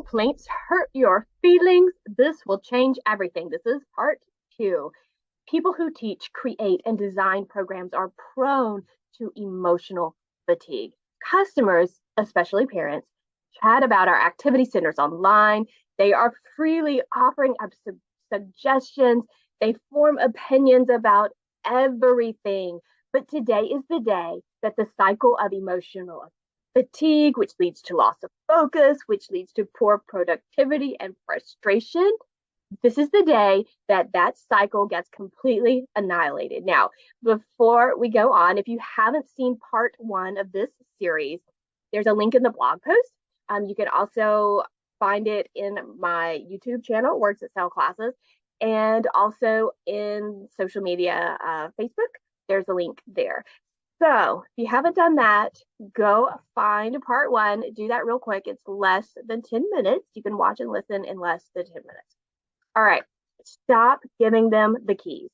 complaints hurt your feelings, this will change everything. This is part two. People who teach, create, and design programs are prone to emotional fatigue. Customers, especially parents, chat about our activity centers online. They are freely offering up suggestions. They form opinions about everything. But today is the day that the cycle of emotional fatigue, which leads to loss of focus, which leads to poor productivity and frustration, this is the day that that cycle gets completely annihilated. Now, before we go on, if you haven't seen part one of this series, there's a link in the blog post. You can also find it in my YouTube channel, Words That Sell Classes, and also in social media, Facebook. There's a link there. So if you haven't done that, go find part one. Do that real quick. It's less than 10 minutes. You can watch and listen in less than 10 minutes. All right, stop giving them the keys.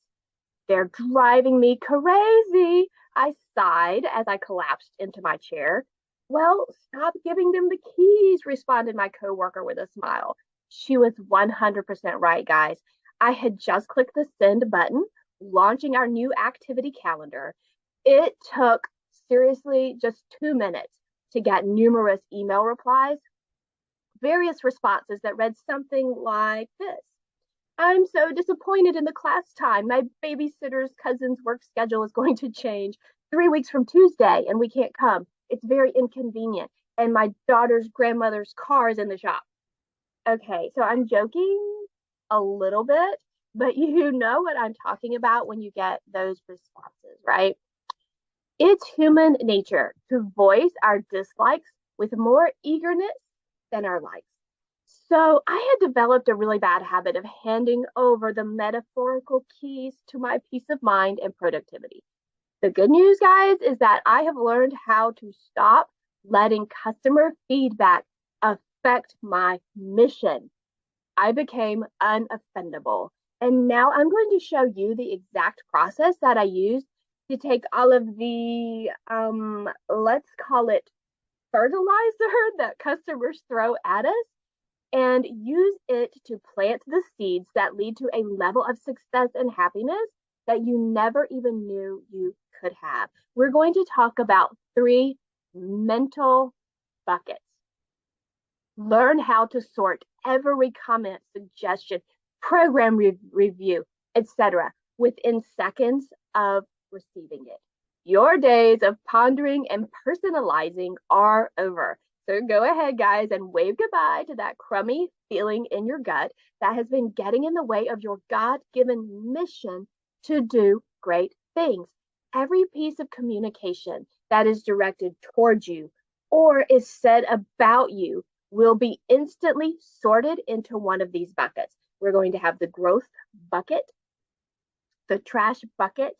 They're driving me crazy. I sighed as I collapsed into my chair. Well, stop giving them the keys, responded my coworker with a smile. She was 100% right, guys. I had just clicked the send button, launching our new activity calendar. It took, seriously, just 2 minutes to get numerous email replies, various responses that read something like this. I'm so disappointed in the class time. My babysitter's cousin's work schedule is going to change 3 weeks from Tuesday, and we can't come. It's very inconvenient. And my daughter's grandmother's car is in the shop. Okay, so I'm joking a little bit, but you know what I'm talking about when you get those responses, right? It's human nature to voice our dislikes with more eagerness than our likes. So I had developed a really bad habit of handing over the metaphorical keys to my peace of mind and productivity. The good news, guys, is that I have learned how to stop letting customer feedback affect my mission. I became unoffendable. And now I'm going to show you the exact process that I used to take all of the, let's call it fertilizer that customers throw at us and use it to plant the seeds that lead to a level of success and happiness that you never even knew you could have. We're going to talk about 3 mental buckets. Learn how to sort every comment, suggestion, program review, etc. within seconds of receiving it. Your days of pondering and personalizing are over. So go ahead, guys, and wave goodbye to that crummy feeling in your gut that has been getting in the way of your God-given mission to do great things. Every piece of communication that is directed towards you or is said about you will be instantly sorted into one of these buckets. We're going to have the growth bucket, the trash bucket,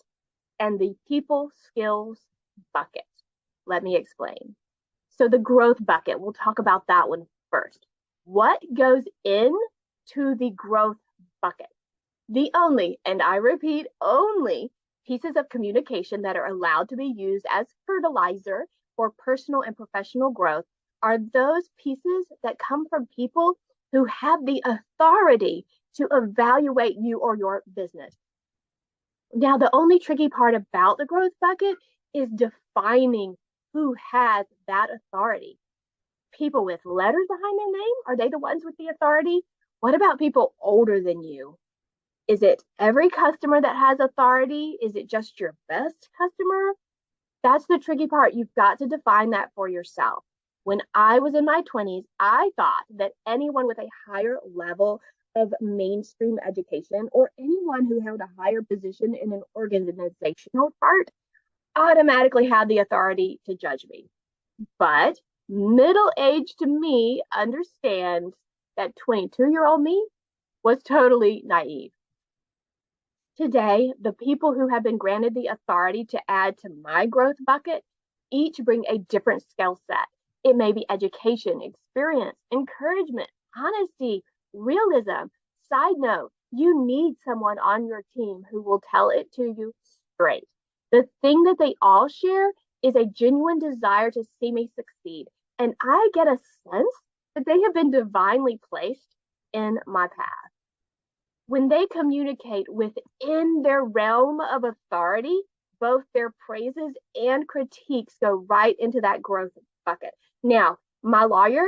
and the people skills bucket. Let me explain. So the growth bucket, we'll talk about that one first. What goes into the growth bucket? The only, and I repeat, only pieces of communication that are allowed to be used as fertilizer for personal and professional growth are those pieces that come from people who have the authority to evaluate you or your business. Now, the only tricky part about the growth bucket is defining who has that authority. People with letters behind their name, are they the ones with the authority? What about people older than you? Is it every customer that has authority? Is it just your best customer? That's the tricky part. You've got to define that for yourself. When I was in my 20s, I thought that anyone with a higher level of mainstream education or anyone who held a higher position in an organizational chart automatically had the authority to judge me. But middle-aged me understands that 22-year-old me was totally naive. Today, the people who have been granted the authority to add to my growth bucket each bring a different skill set. It may be education, experience, encouragement, honesty, realism. Side note, you need someone on your team who will tell it to you straight. The thing that they all share is a genuine desire to see me succeed. And I get a sense that they have been divinely placed in my path. When they communicate within their realm of authority, both their praises and critiques go right into that growth bucket. Now, my lawyer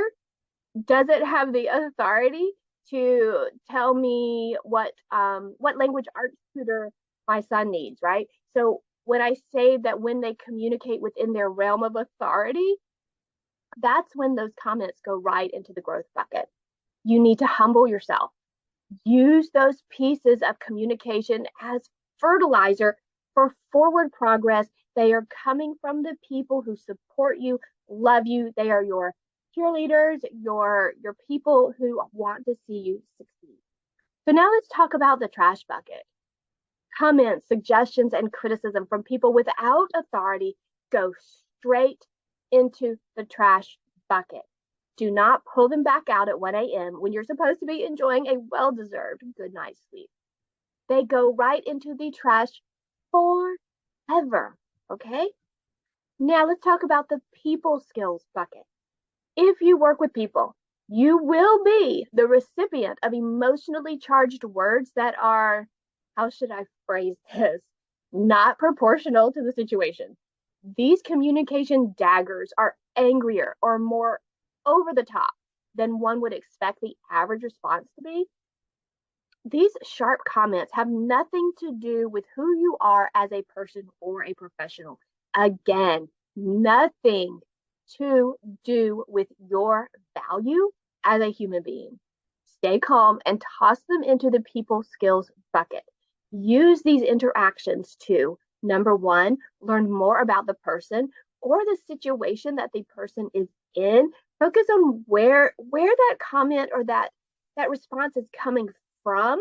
doesn't have the authority to tell me what language arts tutor my son needs, right? So when I say that when they communicate within their realm of authority, that's when those comments go right into the growth bucket. You need to humble yourself. Use those pieces of communication as fertilizer for forward progress. They are coming from the people who support you, love you. They are your cheerleaders, your people who want to see you succeed. So now let's talk about the trash bucket. Comments, suggestions, and criticism from people without authority go straight into the trash bucket. Do not pull them back out at 1 a.m. when you're supposed to be enjoying a well-deserved good night's sleep. They go right into the trash forever, okay? Now let's talk about the people skills bucket. If you work with people, you will be the recipient of emotionally charged words that are, how should I phrase this, not proportional to the situation. These communication daggers are angrier or more over the top than one would expect the average response to be. These sharp comments have nothing to do with who you are as a person or a professional. Again, nothing to do with your value as a human being. Stay calm and toss them into the people skills bucket. Use these interactions to, number one, learn more about the person or the situation that the person is in. Focus on where that comment or that response is coming from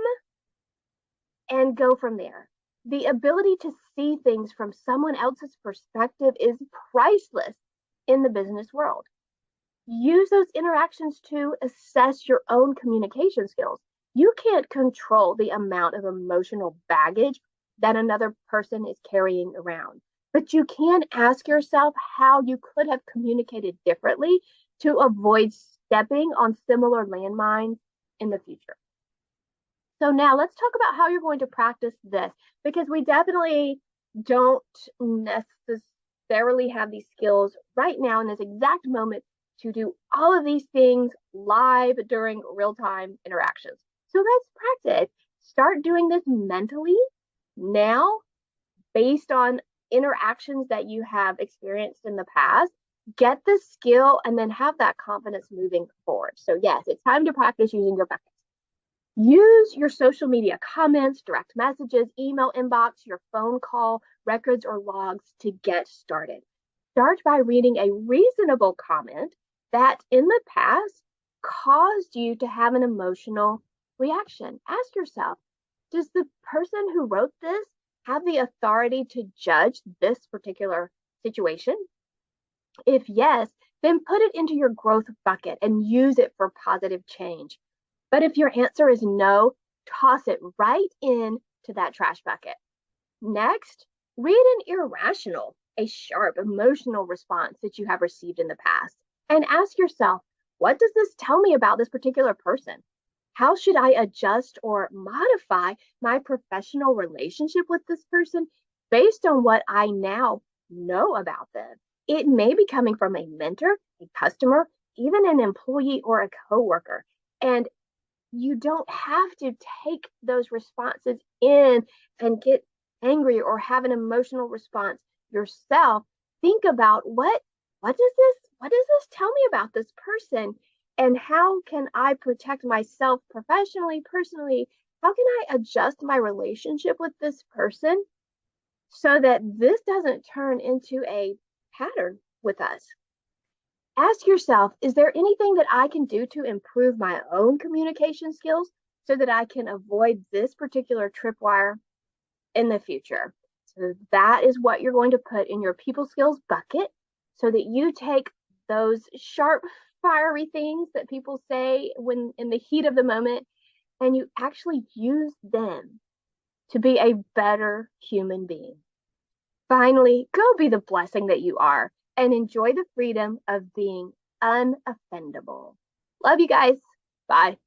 and go from there. The ability to see things from someone else's perspective is priceless in the business world. Use those interactions to assess your own communication skills. You can't control the amount of emotional baggage that another person is carrying around, but you can ask yourself how you could have communicated differently to avoid stepping on similar landmines in the future. So now let's talk about how you're going to practice this, because we definitely don't necessarily have these skills right now in this exact moment to do all of these things live during real-time interactions. So let's practice. Start doing this mentally now based on interactions that you have experienced in the past. Get the skill and then have that confidence moving forward. So yes, it's time to practice using your buckets. Use your social media comments, direct messages, email inbox, your phone call records or logs to get started. Start by reading a reasonable comment that in the past caused you to have an emotional reaction. Ask yourself, does the person who wrote this have the authority to judge this particular situation? If yes, then put it into your growth bucket and use it for positive change. But if your answer is no, toss it right into that trash bucket. Next, read an irrational, a sharp, emotional response that you have received in the past and ask yourself, what does this tell me about this particular person? How should I adjust or modify my professional relationship with this person based on what I now know about them? It may be coming from a mentor, a customer, even an employee or a coworker. And you don't have to take those responses in and get angry or have an emotional response yourself. Think about what does this tell me about this person, and how can I protect myself professionally, personally? How can I adjust my relationship with this person so that this doesn't turn into a pattern with us? Ask yourself, is there anything that I can do to improve my own communication skills so that I can avoid this particular tripwire in the future? So that is what you're going to put in your people skills bucket so that you take those sharp, fiery things that people say when in the heat of the moment, and you actually use them to be a better human being. Finally, go be the blessing that you are and enjoy the freedom of being unoffendable. Love you guys. Bye.